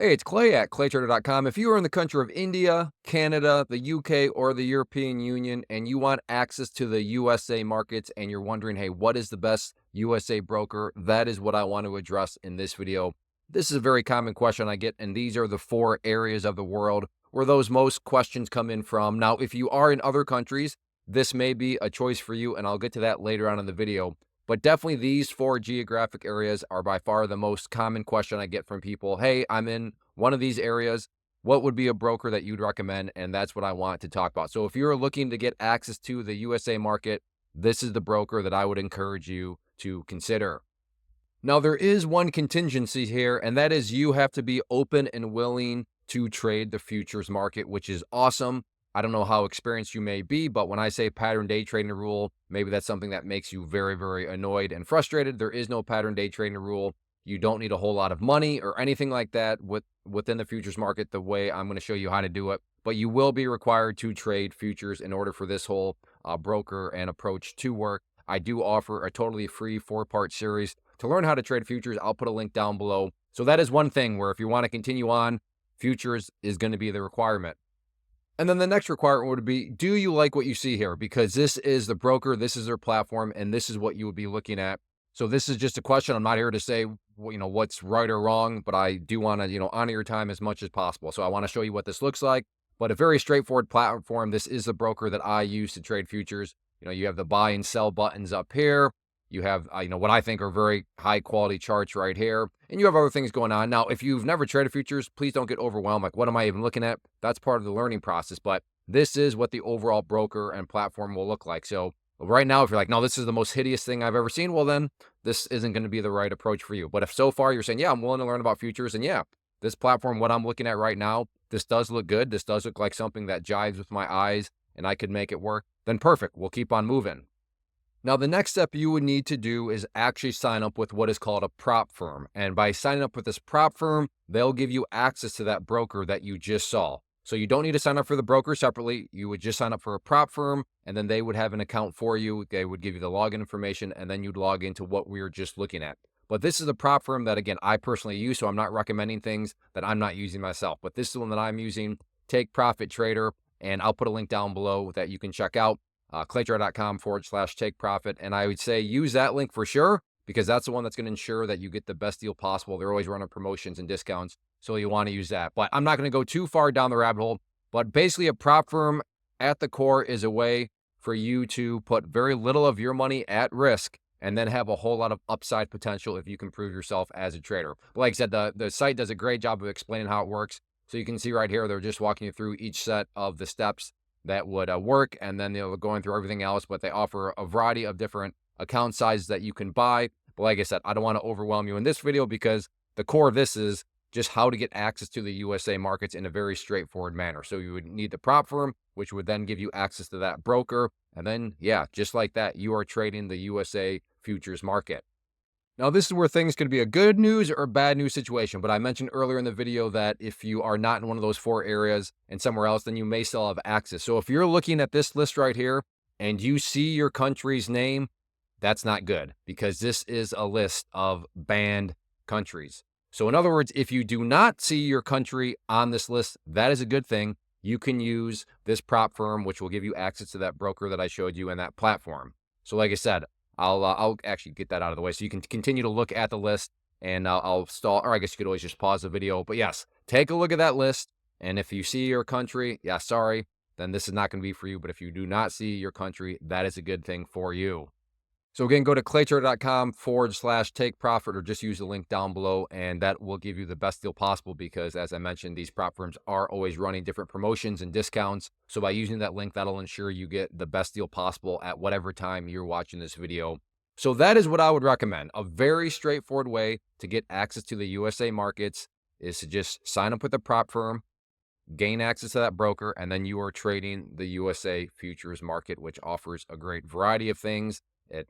Hey, it's Clay at claytrader.com. If you are in the country of India, Canada, the UK, or the European Union, and you want access to the USA markets and you're wondering, hey, what is the best USA broker? That is what I want to address in this video. This is a very common question I get, and these are the 4 areas of the world where those most questions come in from. Now, if you are in other countries, this may be a choice for you, and I'll get to that later on in the video. But definitely these 4 geographic areas are by far the most common question I get from people. Hey, I'm in one of these areas. What would be a broker that you'd recommend? And that's what I want to talk about. So if you're looking to get access to the USA market, this is the broker that I would encourage you to consider. Now, there is one contingency here, and that is you have to be open and willing to trade the futures market, which is awesome. I don't know how experienced you may be, but when I say pattern day trading rule, maybe that's something that makes you very, very annoyed and frustrated. There is no pattern day trading rule. You don't need a whole lot of money or anything like that within the futures market the way I'm going to show you how to do it. But you will be required to trade futures in order for this whole broker and approach to work. I do offer a totally free 4-part series to learn how to trade futures. I'll put a link down below. So that is one thing where if you want to continue on, futures is going to be the requirement. And then the next requirement would be, do you like what you see here? Because this is the broker, this is their platform, and this is what you would be looking at. So this is just a question. I'm not here to say, what's right or wrong, but I do want to, honor your time as much as possible. So I want to show you what this looks like, but a very straightforward platform. This is the broker that I use to trade futures. You have the buy and sell buttons up here. You have, what I think are very high quality charts right here. And you have other things going on. Now, if you've never traded futures, please don't get overwhelmed. Like, what am I even looking at? That's part of the learning process. But this is what the overall broker and platform will look like. So right now, if you're like, no, this is the most hideous thing I've ever seen, well, then this isn't going to be the right approach for you. But if so far you're saying, yeah, I'm willing to learn about futures, and yeah, this platform, what I'm looking at right now, this does look good. This does look like something that jives with my eyes and I could make it work, then perfect. We'll keep on moving. Now, the next step you would need to do is actually sign up with what is called a prop firm. And by signing up with this prop firm, they'll give you access to that broker that you just saw. So you don't need to sign up for the broker separately. You would just sign up for a prop firm, and then they would have an account for you. They would give you the login information, and then you'd log into what we were just looking at. But this is a prop firm that, again, I personally use, so I'm not recommending things that I'm not using myself. But this is the one that I'm using, Take Profit Trader, and I'll put a link down below that you can check out. Claytrader.com/take profit. And I would say use that link for sure, because that's the one that's going to ensure that you get the best deal possible. They're always running promotions and discounts, so you want to use that. But I'm not going to go too far down the rabbit hole. But basically, a prop firm at the core is a way for you to put very little of your money at risk and then have a whole lot of upside potential if you can prove yourself as a trader. But like I said, the site does a great job of explaining how it works. So you can see right here, they're just walking you through each set of the steps that would work, and then they're going through everything else, but they offer a variety of different account sizes that you can buy. But like I said, I don't want to overwhelm you in this video because the core of this is just how to get access to the USA markets in a very straightforward manner. So you would need the prop firm, which would then give you access to that broker. And then, yeah, just like that, you are trading the USA futures market. Now, this is where things could be a good news or bad news situation, but I mentioned earlier in the video that if you are not in one of those 4 areas and somewhere else, then you may still have access. So if you're looking at this list right here and you see your country's name, that's not good, because this is a list of banned countries. So in other words, if you do not see your country on this list, that is a good thing. You can use this prop firm, which will give you access to that broker that I showed you and that platform. So like I said, I'll actually get that out of the way so you can continue to look at the list, and I'll stall, or I guess you could always just pause the video. But yes, take a look at that list, and if you see your country, yeah, sorry, then this is not going to be for you. But if you do not see your country, that is a good thing for you. So again, go to claytrader.com/take profit, or just use the link down below, and that will give you the best deal possible, because as I mentioned, these prop firms are always running different promotions and discounts. So by using that link, that'll ensure you get the best deal possible at whatever time you're watching this video. So that is what I would recommend. A very straightforward way to get access to the USA markets is to just sign up with a prop firm, gain access to that broker, and then you are trading the USA futures market, which offers a great variety of things.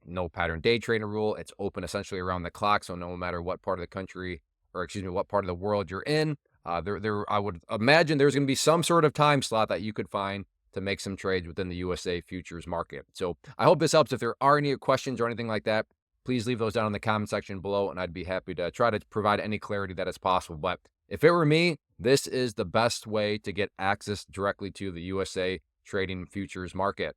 No pattern day trading rule. It's open essentially around the clock. So no matter what part of the country, or excuse me, what part of the world you're in, I would imagine there's going to be some sort of time slot that you could find to make some trades within the USA futures market. So I hope this helps. If there are any questions or anything like that, please leave those down in the comment section below, and I'd be happy to try to provide any clarity that is possible. But If it were me, this is the best way to get access directly to the USA trading futures market.